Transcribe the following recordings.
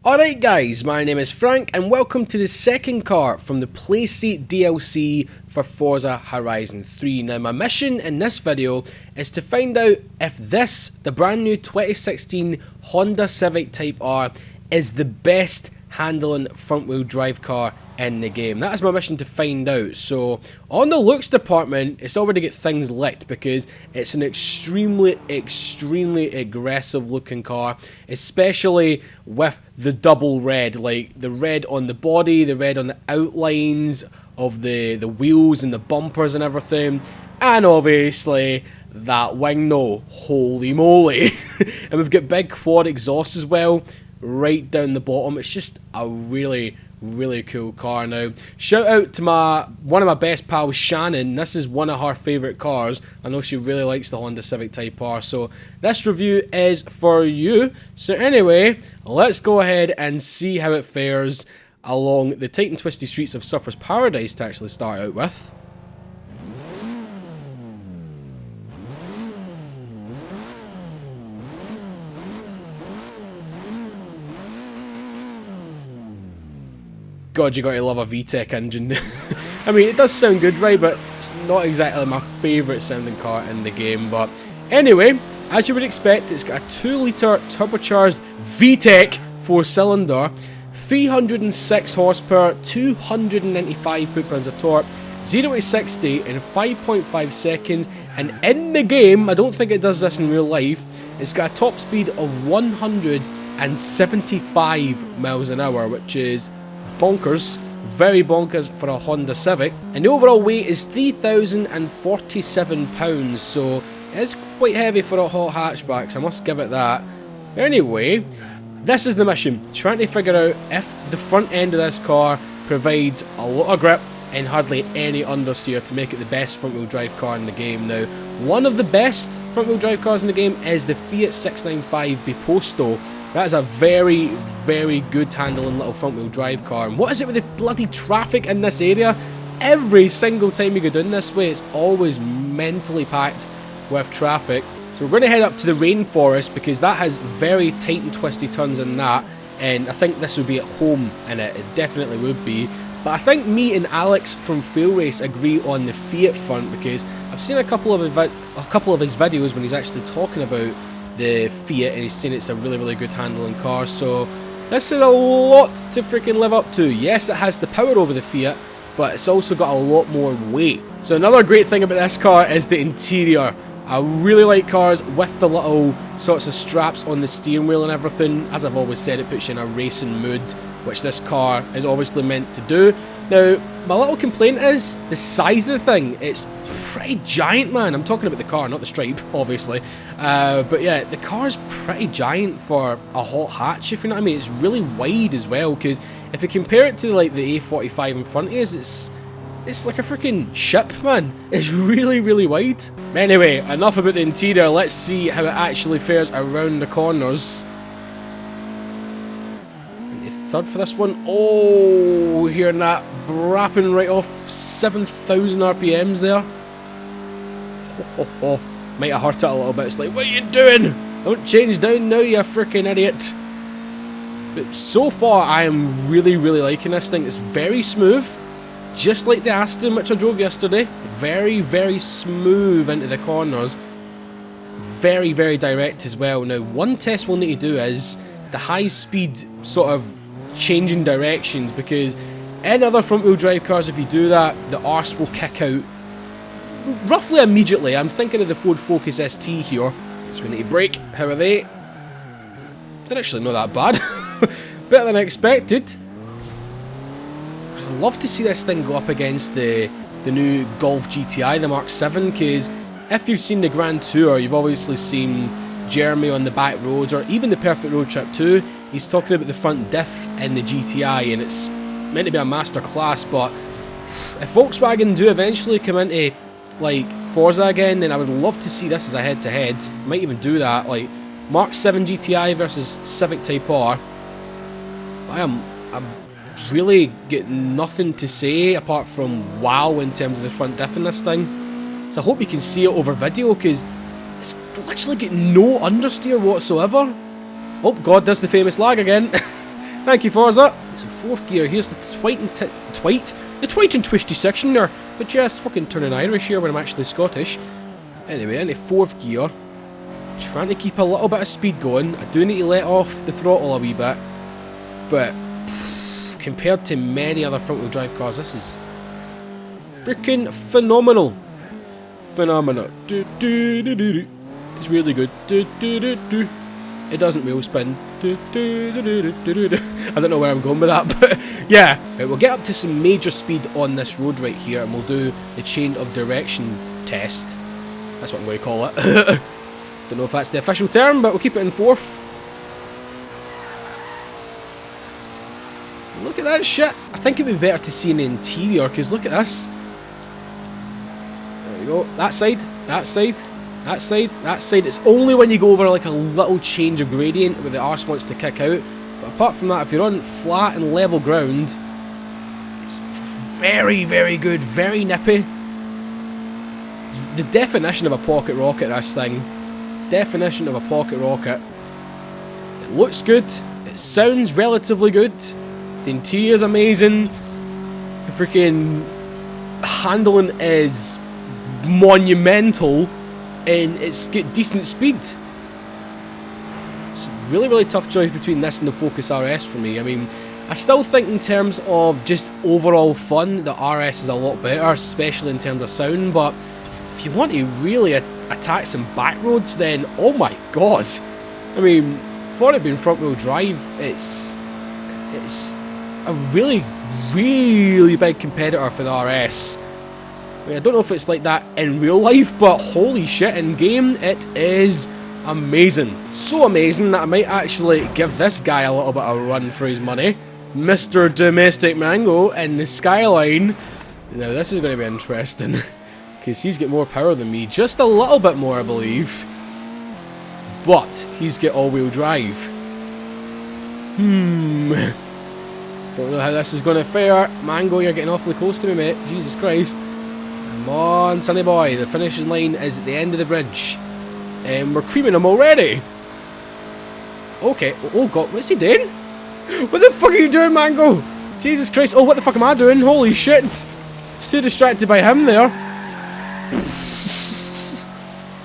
Alright guys, my name is Frank and welcome to the second car from the Playseat DLC for Forza Horizon 3. Now my mission in this video is to find out if this, the brand new 2016 Honda Civic Type R, is the best handling front wheel drive car in the game. That is my mission to find out. So on the looks department, it's already got things licked because it's an extremely aggressive looking car, especially with the double red, like the red on the body, the red on the outlines of the wheels and the bumpers and everything, and obviously that wing, no, holy moly. And we've got big quad exhausts as well right down the bottom. It's just a really cool car. Now shout out to one of my best pals, Shannon. This is one of her favourite cars. I know she really likes the Honda Civic Type R, so this review is for you. So anyway, let's go ahead and see how it fares along the tight and twisty streets of Surfer's Paradise to actually start out with. God, you gotta love a VTEC engine. I mean, it does sound good, right? But it's not exactly my favourite sounding car in the game. But anyway, as you would expect, it's got a 2-litre turbocharged VTEC 4-cylinder, 306 horsepower, 295 foot-pounds of torque, 0 to 60 in 5.5 seconds. And in the game, I don't think it does this in real life, it's got a top speed of 175 miles an hour, which is bonkers, very bonkers for a Honda Civic. And the overall weight is 3,047 pounds, so it's quite heavy for a hot hatchback, so I must give it that. Anyway, this is the mission, trying to figure out if the front end of this car provides a lot of grip and hardly any understeer to make it the best front wheel drive car in the game. Now, one of the best front wheel drive cars in the game is the FIAT 695 Biposto. That is a very good handling little front wheel drive car. And what is it with the bloody traffic in this area? Every single time you go down this way, it's always mentally packed with traffic. So we're going to head up to the rainforest because that has very tight and twisty turns in that. And I think this would be at home in it. It definitely would be. But I think me and Alex from Fail Race agree on the Fiat front because I've seen a couple of his videos when he's actually talking about the Fiat, and he's saying it's a really good handling car. So this is a lot to freaking live up to. Yes, it has the power over the Fiat, but it's also got a lot more weight. So another great thing about this car is the interior. I really like cars with the little sorts of straps on the steering wheel and everything. As I've always said, it puts you in a racing mood, which this car is obviously meant to do. Now, my little complaint is the size of the thing. It's pretty giant, man. I'm talking about the car, not the stripe, obviously. But yeah, the car's pretty giant for a hot hatch, if you know what I mean. It's really wide as well, because if you compare it to like the A45 in front of us, it's like a freaking ship, man. It's really wide. Anyway, enough about the interior. Let's see how it actually fares around the corners. Third for this one. Oh, hearing that brapping right off 7,000 RPMs there. Might have hurt it a little bit. It's like, what are you doing? Don't change down now, you freaking idiot. But so far, I am really liking this thing. It's very smooth, just like the Aston which I drove yesterday. Very smooth into the corners. Very direct as well. Now, one test we'll need to do is the high speed sort of changing directions, because in other front wheel drive cars, if you do that, the arse will kick out roughly immediately. I'm thinking of the Ford Focus ST here. So we need to brake. How are they? They're actually not that bad. Better than I expected. I'd love to see this thing go up against the new Golf GTI, the Mark 7, because if you've seen the Grand Tour, you've obviously seen Jeremy on the back roads, or even the Perfect Road Trip 2. He's talking about the front diff in the GTI, and it's meant to be a master class. But if Volkswagen do eventually come into like Forza again, then I would love to see this as a head-to-head. Might even do that, like Mark 7 GTI versus Civic Type R. I'm really getting nothing to say apart from wow in terms of the front diff in this thing. So I hope you can see it over video, because it's literally getting no understeer whatsoever. Oh god, there's the famous lag again. Thank you, Forza. It's a 4th gear. Here's the twite and twisty section there. But just fucking turning Irish here when I'm actually Scottish. Anyway, into 4th gear. Trying to keep a little bit of speed going. I do need to let off the throttle a wee bit. But compared to many other front-wheel drive cars, this is freaking phenomenal. Phenomenal. It's really good. It doesn't wheel spin. I don't know where I'm going with that, but yeah. Right, we'll get up to some major speed on this road right here, and we'll do the change of direction test. That's what I'm going to call it. Don't know if that's the official term, but we'll keep it in 4th. Look at that shit. I think it'd be better to see an interior, because look at this. There we go. That side, that side, that side, that side. It's only when you go over like a little change of gradient where the arse wants to kick out. But apart from that, if you're on flat and level ground, it's very, very good. Very nippy. The definition of a pocket rocket, this thing. Definition of a pocket rocket. It looks good. It sounds relatively good. The interior's amazing. The freaking handling is monumental, and it's got decent speed. It's a really, really tough choice between this and the Focus RS for me. I mean, I still think in terms of just overall fun, the RS is a lot better, especially in terms of sound, but if you want to really attack some back roads, then oh my god. I mean, for it being front wheel drive, it's a really, really big competitor for the RS. I mean, I don't know if it's like that in real life, but holy shit, in game, it is amazing. So amazing that I might actually give this guy a little bit of a run for his money. Mr. Domestic Mango in the Skyline. Now this is going to be interesting, because he's got more power than me. Just a little bit more, I believe. But he's got all-wheel drive. Don't know how this is going to fare. Mango, you're getting awfully close to me, mate. Jesus Christ. Come on, sonny boy. The finishing line is at the end of the bridge. And we're creaming him already. Okay. Oh, God. What's he doing? What the fuck are you doing, Mango? Jesus Christ. Oh, what the fuck am I doing? Holy shit. Just too distracted by him there.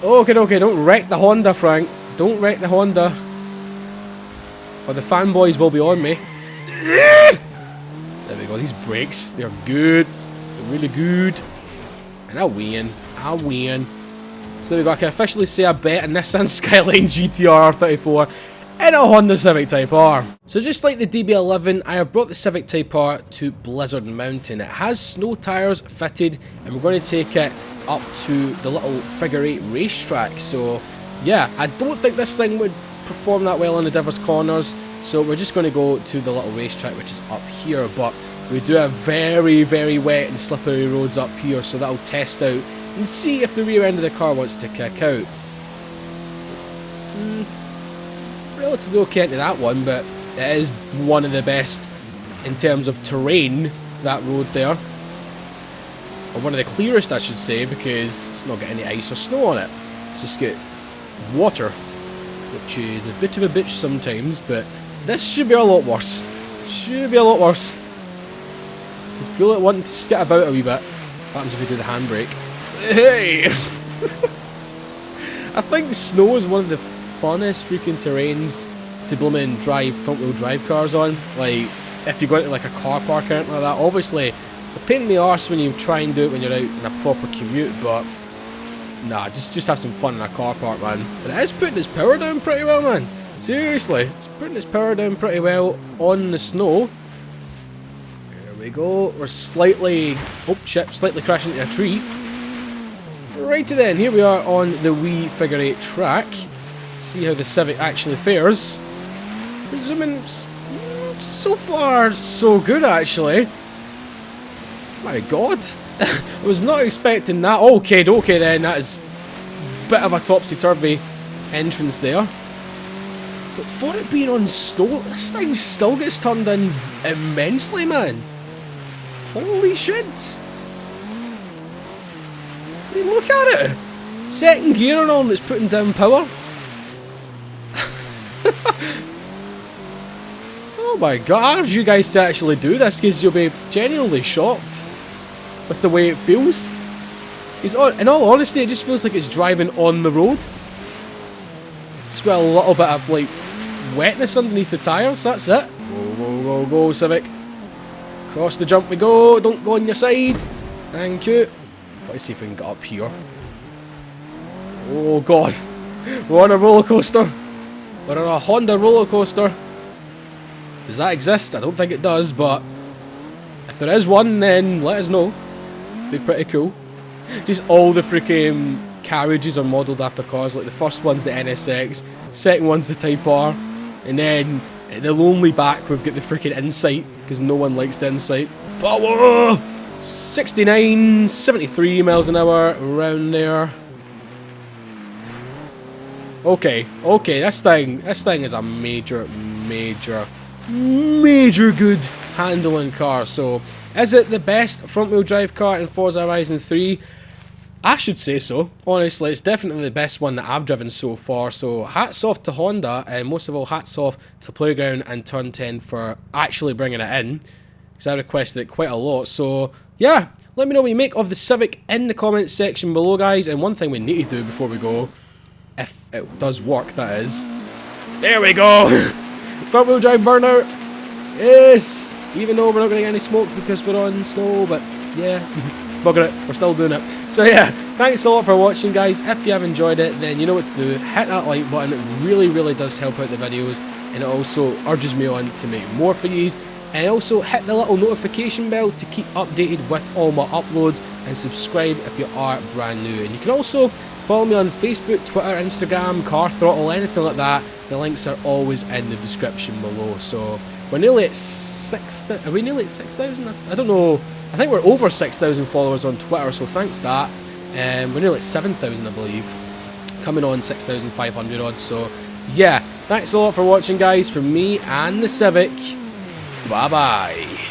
Okay, okay. Don't wreck the Honda, Frank. Don't wreck the Honda. Or the fanboys will be on me. There we go, these brakes, they're good. They're really good. And I win. I win. So there we go, I can officially say I bet a Nissan Skyline GTR Ep.34 in a Honda Civic Type R. So just like the DB11, I have brought the Civic Type R to Blizzard Mountain. It has snow tyres fitted, and we're going to take it up to the little figure 8 racetrack. So yeah, I don't think this thing would perform that well on the Divers Corners, so we're just going to go to the little racetrack which is up here, but we do have very, very wet and slippery roads up here, so that'll test out and see if the rear end of the car wants to kick out. Relatively okay into that one, but it is one of the best in terms of terrain, that road there. Or one of the clearest, I should say, because it's not got any ice or snow on it. It's just got water, which is a bit of a bitch sometimes, but this should be a lot worse. Should be a lot worse. I feel it wanting to skit about a wee bit. What happens if we do the handbrake? Hey! I think snow is one of the funnest freaking terrains to blooming drive front-wheel drive cars on. Like, if you go into like a car park or anything like that, obviously it's a pain in the arse when you try and do it when you're out in a proper commute, but nah, just have some fun in a car park, man. But it is putting its power down pretty well, man. Seriously, it's putting its power down pretty well on the snow. There we go. We're slightly, oh shit, slightly crashing into a tree. Righty then, here we are on the wee figure 8 track. See how the Civic actually fares. Presuming so far so good, actually. My god. I was not expecting that. Okay then, that is a bit of a topsy-turvy entrance there. But for it being on snow, this thing still gets turned in immensely, man. Holy shit. I mean, look at it. Second gear and all, and it's putting down power. Oh my god, I urge you guys to actually do this because you'll be genuinely shocked with the way it feels. In all honesty, it just feels like it's driving on the road. Just with a little bit of like wetness underneath the tyres, that's it. Go, go, go, go, Civic. Cross the jump we go, don't go on your side. Thank you. Let's see if we can get up here. Oh god, we're on a roller coaster. We're on a Honda roller coaster. Does that exist? I don't think it does, but if there is one, then let us know. Be pretty cool. Just all the freaking carriages are modelled after cars. Like the first one's the NSX, second one's the Type R, and then the lonely back we've got the freaking Insight because no one likes the Insight. Power! 69, 73 miles an hour around there. Okay, this thing is a major good handling car. So, is it the best front-wheel drive car in Forza Horizon 3? I should say so. Honestly, it's definitely the best one that I've driven so far. So, hats off to Honda, and most of all, hats off to Playground and Turn 10 for actually bringing it in, because I requested it quite a lot. So, yeah, let me know what you make of the Civic in the comments section below, guys. And one thing we need to do before we go, if it does work, that is. There we go! Front-wheel drive burnout! Yes! Even though we're not going to get any smoke because we're on snow, but yeah, bugger it, we're still doing it. So yeah, thanks a lot for watching, guys. If you have enjoyed it, then you know what to do. Hit that like button, it really does help out the videos, and it also urges me on to make more for these. And also hit the little notification bell to keep updated with all my uploads, and subscribe if you are brand new. And you can also follow me on Facebook, Twitter, Instagram, Car Throttle, anything like that. The links are always in the description below. So we're nearly at 6,000. Are we nearly at 6,000? I don't know. I think we're over 6,000 followers on Twitter, so thanks to that. We're nearly at 7,000, I believe. Coming on 6,500 odd. So yeah, thanks a lot for watching, guys. From me and the Civic. Bye bye.